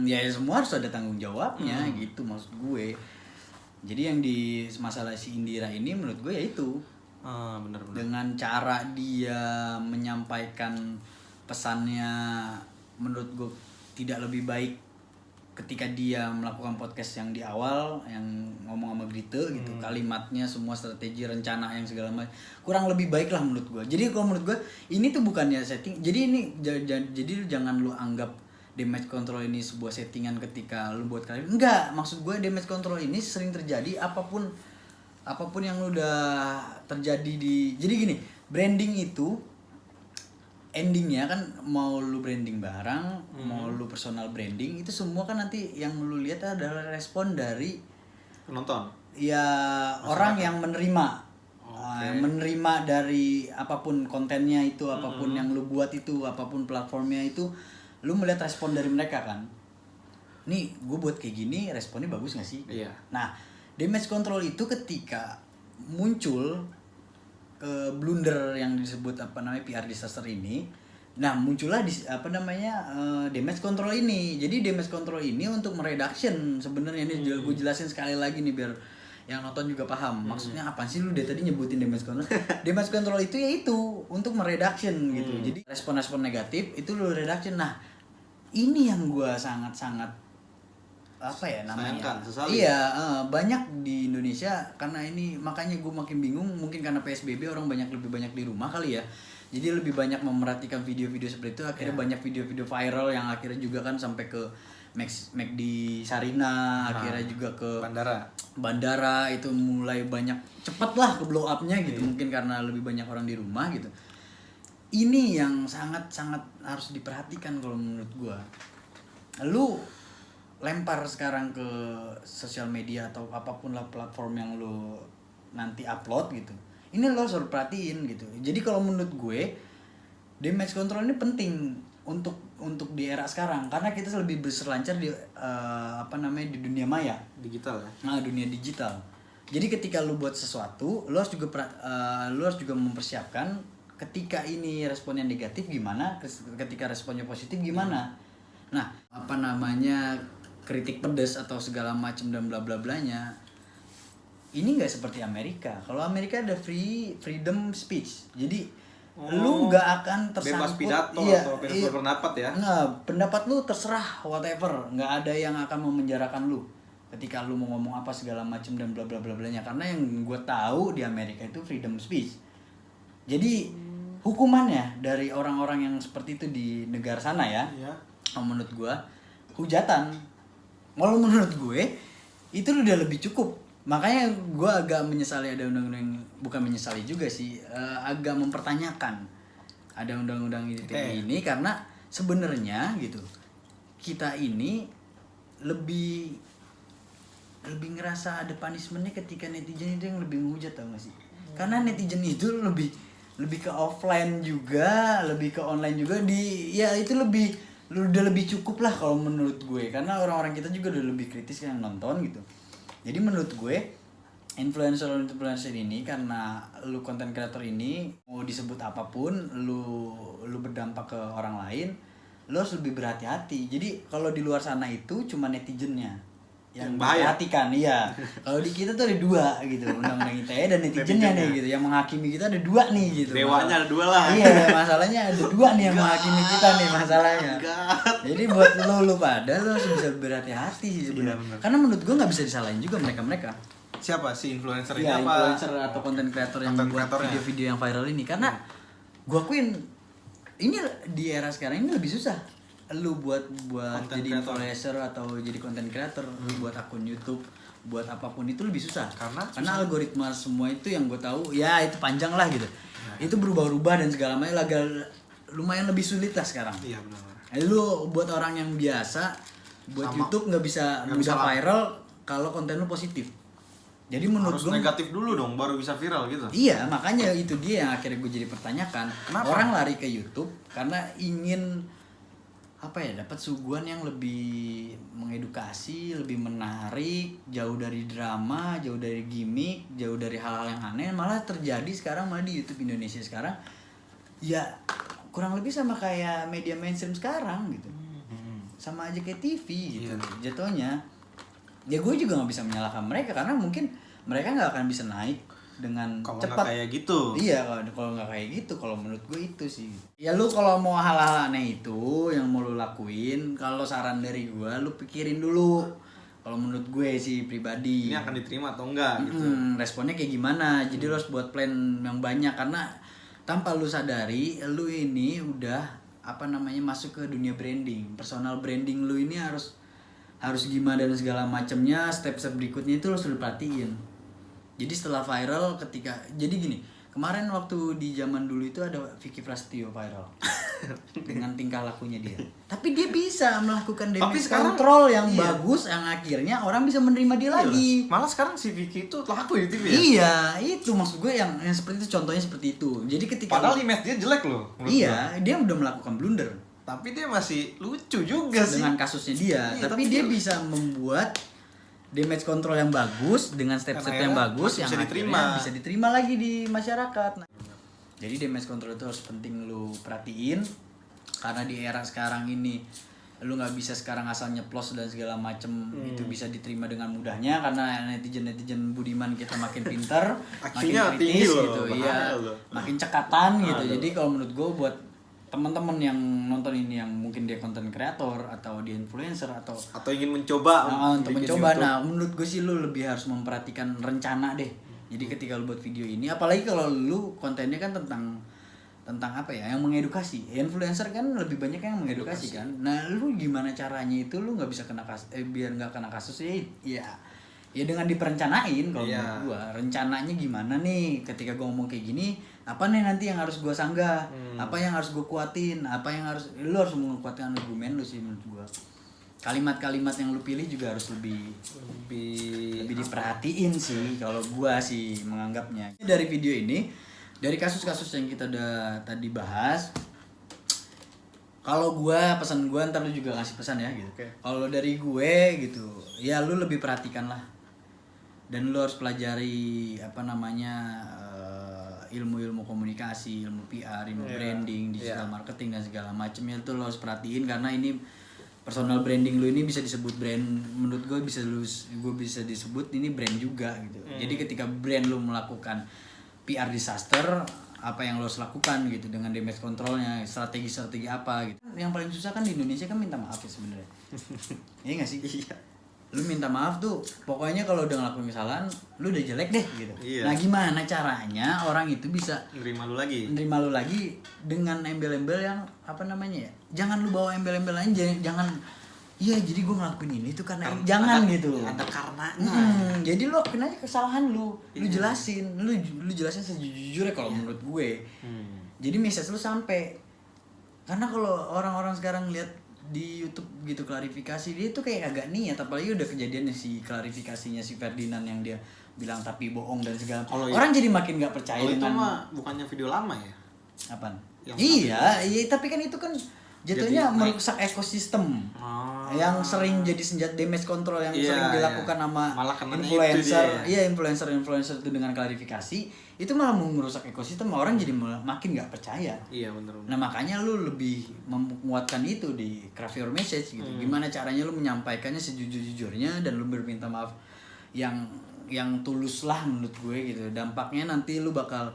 Ya semua harus ada tanggung jawabnya gitu maksud gue. Jadi yang di masalah si Indira ini menurut gue ya itu. Bener-bener. Dengan cara dia menyampaikan pesannya menurut gue tidak lebih baik ketika dia melakukan podcast yang di awal yang ngomong sama Grite gitu, kalimatnya semua strategi rencana yang segala macam kurang lebih baik lah menurut gue. Jadi kalau menurut gue ini tuh bukannya setting, jadi ini jadi jangan lu anggap damage control ini sebuah settingan ketika lu buat kalian, enggak, maksud gue damage control ini sering terjadi apapun yang udah terjadi di, jadi gini, branding itu endingnya kan mau lu branding barang, mau lu personal branding, itu semua kan nanti yang lu lihat adalah respon dari penonton. Ya orang yang menerima. Menerima dari apapun kontennya itu, apapun yang lu buat itu, apapun platformnya itu, lu melihat respon dari mereka kan. Nih, gue buat kayak gini, responnya bagus gak sih? Iya. Nah, damage control itu ketika muncul blunder yang disebut PR disaster ini, nah muncullah damage control ini. Jadi damage control ini untuk mereduction sebenarnya, ini gue jelasin sekali lagi nih biar yang nonton juga paham. Maksudnya apa sih lu dari tadi nyebutin damage control? Damage control itu ya itu untuk mereduction gitu. Jadi respon-respon negatif itu lu reduction. Nah, ini yang gue sangat-sangat Sayangkan, iya, banyak di Indonesia karena ini, makanya gue makin bingung, mungkin karena PSBB orang lebih banyak di rumah kali ya, jadi lebih banyak memerhatikan video-video seperti itu, akhirnya banyak video-video viral yang akhirnya juga kan sampai ke McD Sarina, akhirnya juga ke bandara itu mulai banyak cepet lah ke blow up-nya gitu. Mungkin karena lebih banyak orang di rumah gitu. Ini yang sangat-sangat harus diperhatikan kalau menurut gua. Lu lempar sekarang ke sosial media atau apapun lah platform yang lu nanti upload gitu. Ini lo harus perhatiin gitu. Jadi kalau menurut gue, damage control ini penting untuk di era sekarang karena kita lebih berselancar di di dunia maya, digital ya. Nah, dunia digital. Jadi ketika lu buat sesuatu, lu harus juga mempersiapkan ketika ini responnya negatif gimana, ketika responnya positif gimana. Nah, kritik pedas atau segala macam dan bla bla blanya ini nggak seperti Amerika. Kalau Amerika ada freedom speech, jadi lu nggak akan tersangkut bebas pidato atau bebas berpendapat ya. Nah, pendapat lu terserah whatever, nggak ada yang akan memenjarakan lu ketika lu mau ngomong apa segala macam dan bla bla bla blanya, karena yang gue tahu di Amerika itu freedom speech. Jadi hukumannya dari orang-orang yang seperti itu di negara sana ya. Menurut gue hujatan. Kalau menurut gue itu udah lebih cukup. Makanya gue agak menyesali ada undang-undang, bukan menyesali juga sih, agak mempertanyakan ada undang-undang ITE ini karena sebenarnya gitu kita ini lebih ngerasa ada punishmentnya ketika netizen itu yang lebih menghujat, tau gak sih? Karena netizen itu lebih ke offline juga, lebih ke online juga itu udah lebih cukup lah kalau menurut gue, karena orang-orang kita juga udah lebih kritis yang nonton gitu. Jadi menurut gue influencer ini karena lu content creator ini mau disebut apapun, lu berdampak ke orang lain, lu harus lebih berhati-hati. Jadi kalau di luar sana itu cuma netizennya yang memperhatikan, iya. Kalau di kita tuh ada dua gitu, undang-undang ITE dan netizennya nih gitu, yang menghakimi kita ada dua nih gitu. Dewanya ada dua lah. Iya, masalahnya ada dua nih yang menghakimi kita nih masalahnya. Jadi buat lu pada lu harus bisa berhati-hati sih sebenarnya. Karena menurut gua nggak bisa disalahin juga mereka. Siapa si influencer ini? Ya, influencer atau content creator yang buat video-video yang viral ini, karena gua akuin ini di era sekarang ini lebih susah. Lu buat jadi influencer atau jadi content creator, lu buat akun YouTube, buat apapun itu lebih susah. Karena algoritma semua itu yang gue tahu ya itu panjang lah gitu. Itu berubah-ubah dan segala macam lumayan lebih sulit lah sekarang. Iya benar. Lu buat orang yang biasa buat YouTube nggak bisa mudah viral kalau konten lu positif. Jadi menurut harus negatif dulu dong baru bisa viral gitu. Iya, makanya itu dia yang akhirnya gue jadi pertanyakan. Kenapa? Orang lari ke YouTube karena ingin dapat suguhan yang lebih mengedukasi, lebih menarik, jauh dari drama, jauh dari gimmick, jauh dari hal-hal yang aneh. Malah terjadi sekarang di YouTube Indonesia sekarang ya kurang lebih sama kayak media mainstream sekarang gitu. Sama aja kayak TV gitu. Jatuhnya ya gue juga nggak bisa menyalahkan mereka karena mungkin mereka nggak akan bisa naik dengan kalo cepat kayak gitu. Iya, kalau nggak kayak gitu, kalau menurut gue itu sih. Ya lu kalau mau hal-hal aneh itu yang mau lu lakuin, kalau saran dari gue lu pikirin dulu. Kalau menurut gue sih pribadi. Ini akan diterima atau enggak gitu. Responnya kayak gimana? Jadi lu harus buat plan yang banyak karena tanpa lu sadari lu ini udah masuk ke dunia branding. Personal branding lu ini harus gimana dan segala macamnya, step-step berikutnya itu lu harus perhatiin. Jadi setelah viral jadi gini, kemarin waktu di zaman dulu itu ada Vicky Prasetyo viral dengan tingkah lakunya dia. Tapi dia bisa melakukan damage control yang bagus, yang akhirnya orang bisa menerima dia lagi. Malah sekarang si Vicky itu laku di TV ya? Iya, itu maksud gue yang seperti itu, contohnya seperti itu. Jadi ketika padahal image dia jelek loh. Iya, dia udah melakukan blunder. Tapi dia masih lucu juga sih dengan kasusnya dia. Tapi dia bisa membuat damage control yang bagus dengan step-step yang bagus yang bisa diterima lagi di masyarakat. Jadi damage control itu harus penting lu perhatiin karena di era sekarang ini lu nggak bisa sekarang asal nyeplos dan segala macem itu bisa diterima dengan mudahnya karena netizen budiman kita makin pintar, makin kritis gitu, makin cekatan gitu. Jadi kalau menurut gue buat teman-teman yang nonton ini yang mungkin dia content creator atau dia influencer atau ingin mencoba untuk mencoba YouTube. Nah menurut gue sih lu lebih harus memperhatikan rencana deh. Jadi ketika lu buat video ini, apalagi kalau lu kontennya kan tentang tentang apa ya, yang mengedukasi. Influencer kan lebih banyak yang mengedukasi kan. Nah lu gimana caranya itu lu nggak bisa kena kasus, biar nggak kena kasus ya dengan diperencanain. Kalau menurut gua rencananya gimana nih ketika gua ngomong kayak gini, apa nih nanti yang harus gua sanggah, apa yang harus gua kuatin, apa yang harus lu harus menguatkan argumen lu sih menurut gua. Kalimat-kalimat yang lu pilih juga harus lebih diperhatiin sih kalau gua sih menganggapnya. Dari video ini, dari kasus-kasus yang kita udah tadi bahas, kalau gua pesan gua, ntar lu juga ngasih pesan ya gitu. Kalau dari gue gitu, ya lu lebih perhatikan lah. Dan lu harus pelajari apa namanya ilmu-ilmu komunikasi, ilmu PR, ilmu branding, digital marketing dan segala macamnya itu lu harus perhatiin, karena ini personal branding lu ini bisa disebut brand, menurut gue bisa disebut ini brand juga gitu. Jadi ketika brand lu melakukan PR disaster, apa yang lo harus lakukan gitu dengan damage controlnya, strategi apa gitu. Yang paling susah kan di Indonesia kan minta maaf ya sebenarnya. Iya nggak sih? Iya. Lu minta maaf tuh, pokoknya kalau udah ngelakuin kesalahan, lu udah jelek deh gitu. Iya. Nah gimana caranya orang itu bisa nerima lu lagi dengan embel-embel yang apa namanya ya? Jangan lu bawa embel-embel lain, jangan. Iya, jadi gue ngelakuin ini tuh karena ini. Jangan gitu. Ada karenanya. Jadi lu lakuin aja kesalahan lu jelasin, lu jelasin sejujurnya kalau menurut gue. Jadi message lu sampai. Karena kalau orang-orang sekarang lihat di YouTube gitu klarifikasi, dia tuh kayak agak niat, apalagi udah kejadiannya si klarifikasinya si Ferdinand yang dia bilang tapi bohong dan segala macam. Orang jadi makin nggak percaya dengan. Itu mah bukannya video lama ya? Apaan? Iya, tapi kan itu kan jatuhnya merusak ekosistem yang sering jadi senjata damage control yang sering dilakukan sama influencer. Iya, influencer itu dengan klarifikasi itu malah merusak ekosistem, orang jadi makin nggak percaya. Iya benar. Nah makanya lu lebih menguatkan itu di craft your message gitu. Gimana caranya lu menyampaikannya sejujur-jujurnya dan lu berminta maaf yang tulus lah menurut gue gitu. Dampaknya nanti lu bakal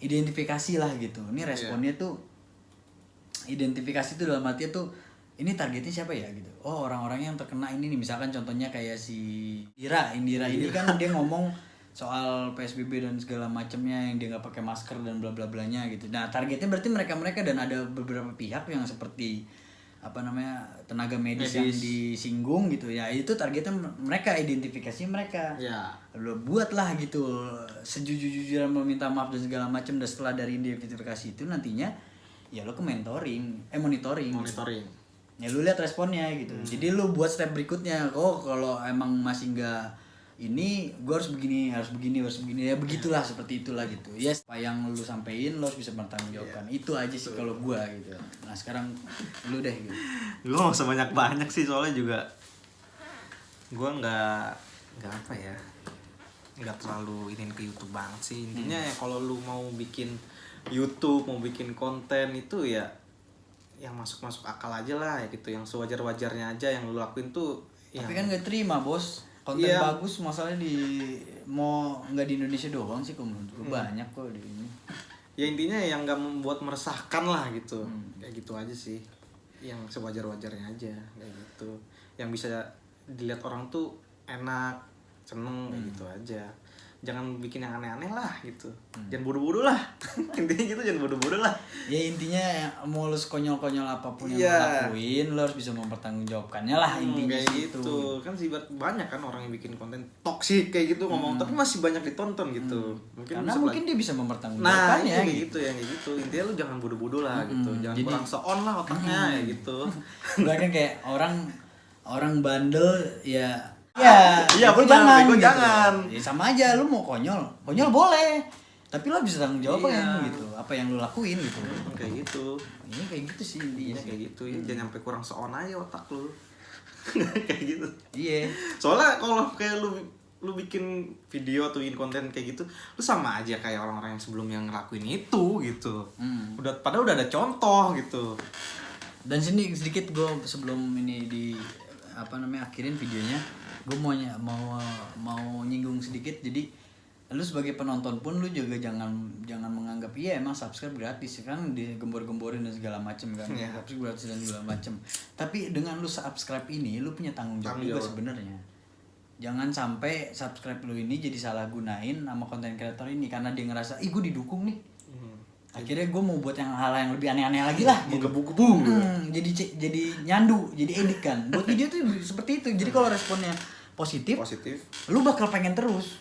identifikasi lah gitu. Ini responnya tuh identifikasi tuh dalam artinya tuh ini targetnya siapa ya gitu. Oh orang-orang yang terkena ini nih, misalkan contohnya kayak si Indira ini kan dia ngomong soal PSBB dan segala macamnya yang dia nggak pakai masker dan bla bla blanya gitu. Nah targetnya berarti mereka dan ada beberapa pihak yang seperti apa namanya tenaga medis yang disinggung gitu ya, itu targetnya mereka, identifikasi mereka. Lo buatlah gitu sejujur-jujurnya meminta maaf dan segala macam, dan setelah dari identifikasi itu nantinya ya lo ke monitoring. Ya lu lihat responnya gitu. Jadi lu buat step berikutnya. Kalau emang masih nggak ini, gue harus begini ya, begitulah, seperti itulah gitu. Yes, apa yang lu sampein lo harus bisa bertanggung jawabkan. Itu aja sih kalau gue gitu. Nah sekarang lu deh gitu. Gue gak usah banyak sih, soalnya juga gue nggak apa ya, nggak terlalu ingin ke YouTube banget sih. Intinya ya kalau lu mau bikin YouTube, mau bikin konten itu ya yang masuk akal aja lah ya gitu, yang sewajar-wajarnya aja yang lu lakuin tuh. Tapi kan gak terima bos, konten bagus masalahnya mau nggak di Indonesia doang sih, menurut gue banyak kok di ini. Ya intinya yang nggak membuat meresahkan lah gitu, kayak gitu aja sih, yang sewajar-wajarnya aja kayak gitu, yang bisa dilihat orang tuh enak, seneng kayak gitu aja. Jangan bikin yang aneh-aneh lah gitu. Jangan bodoh-bodoh lah. Intinya gitu, jangan bodoh-bodoh lah. Ya intinya mau lu konyol-konyol apapun yang lu lakuin, lu harus bisa mempertanggungjawabkannya lah intinya kayak gitu. Kan sih banyak kan orang yang bikin konten toksik kayak gitu ngomong, tapi masih banyak ditonton gitu. Karena mungkin dia bisa mempertanggungjawabkannya. Nah, kayak gitu. Intinya lu jangan bodoh-bodoh lah gitu. Jangan kurang se-on lah otaknya kayak gitu. Bahkan kayak orang bandel ya bener, jangan gitu. Jangan. Ya sama aja, lu mau konyol boleh, tapi lu bisa tanggung jawab gitu, apa yang lu lakuin gitu. Kayak gitu. Ini kayak gitu sih intinya. Kayak gitu. Jangan sampai kurang se-on aja otak lu. Kayak gitu. Iya. Soalnya kalau kayak lu bikin video atau bikin konten kayak gitu, lu sama aja kayak orang-orang yang sebelumnya ngelakuin itu gitu. Padahal udah ada contoh gitu. Dan sini sedikit gue sebelum ini akhirin videonya, gue mau nyinggung sedikit. Jadi lu sebagai penonton pun lu juga jangan menganggap emang subscribe gratis kan, digembor-gemborin dan segala macem kan. Subscribe gratis dan segala macem. Tapi dengan lu subscribe ini lu punya tanggung jawab juga sebenarnya. Jangan sampai subscribe lu ini jadi salah gunain sama konten kreator ini karena dia ngerasa gue didukung nih. Akhirnya gue mau buat hal yang lebih aneh-aneh lagi lah gitu. Menggebu-gebu. Jadi nyandu, jadi edit kan. Buat video tuh seperti itu. Jadi kalau responnya positif, lu bakal pengen terus.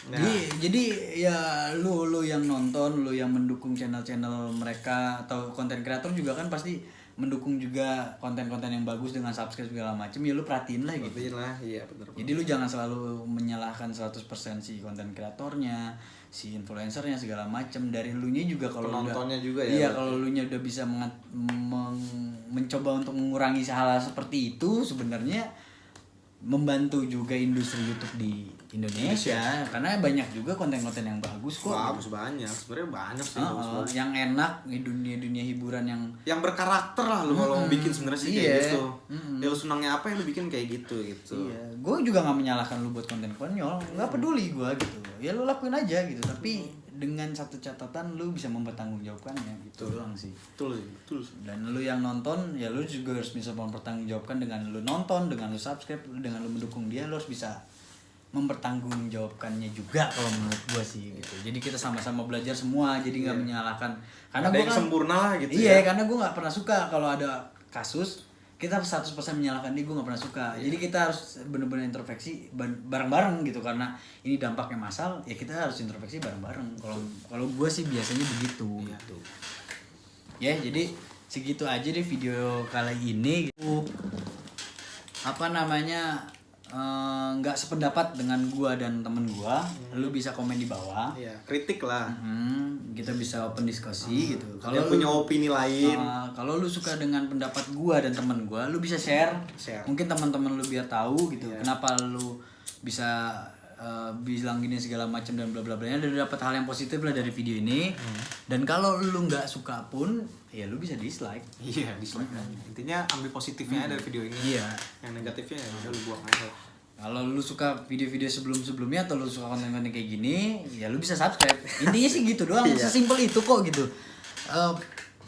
Ya. Jadi ya lu yang nonton, lu yang mendukung channel-channel mereka atau konten kreator juga kan pasti mendukung juga konten-konten yang bagus dengan subscribe segala macem, ya lu perhatiin lah gitu. Perhatiin lah, iya benar. Jadi lu jangan selalu menyalahkan 100% si konten kreatornya, si influencernya segala macem. Dari lu nya juga kalau penontonnya juga ya. Iya, kalau lu nya udah bisa mencoba untuk mengurangi hal-hal seperti itu, sebenarnya membantu juga industri YouTube di Indonesia. Karena banyak juga konten-konten yang bagus kok. Bagus banyak, sebenarnya banyak sih. Yang enak di dunia hiburan yang berkarakter lah lu kalau mau bikin sebenarnya sih kayak gitu. Ya lu senangnya apa yang lu bikin kayak gitu. Iya, gue juga nggak menyalahkan lu buat konten konyol, nggak peduli gue gitu. Ya lu lakuin aja gitu, tapi dengan satu catatan lu bisa mempertanggungjawabkannya gitu doang sih. Betul. Dan lu yang nonton ya lu juga harus bisa mempertanggungjawabkan dengan lu nonton, dengan lu subscribe, dengan lu mendukung dia, lu harus bisa mempertanggungjawabkannya juga kalau menurut gua sih gitu. Jadi kita sama-sama belajar semua, jadi nggak menyalahkan. Karena ada gua yang kan sempurna lah gitu. Iya, karena gua nggak pernah suka kalau ada kasus kita 100% menyalahkan dia, gue gak pernah suka. Jadi kita harus benar-benar introspeksi bareng-bareng gitu, karena ini dampaknya massal, ya kita harus introspeksi bareng-bareng. Kalau gue sih biasanya begitu gitu. Ya, jadi segitu aja deh video kali ini. Nggak sependapat dengan gua dan temen gua, lu bisa komen di bawah. Iya, kritik lah. Kita bisa open diskusi gitu. Kalau punya opini lain, kalau lu suka dengan pendapat gua dan temen gua, lu bisa share. Mungkin teman-teman lu biar tahu gitu. Kenapa lu bisa bilang gini segala macam dan bla bla bla. Dan dapat hal yang positif lah dari video ini. Dan kalau lu nggak suka pun, ya lu bisa dislike. Iya, dislike kan. Intinya ambil positifnya dari video ini. Iya. Yang negatifnya ya udah lu buang aja. Kalau lu suka video-video sebelum-sebelumnya atau lu suka konten-konten kayak gini, ya lu bisa subscribe. Intinya sih gitu doang, sesimpel itu kok gitu.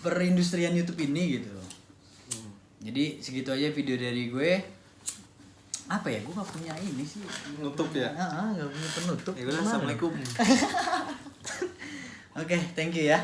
Perindustrian YouTube ini gitu. Jadi segitu aja video dari gue. Apa ya? Gue gak punya ini sih. Nutup ya? Gak punya penutup. Ya udah, assalamualaikum. Oke, thank you ya.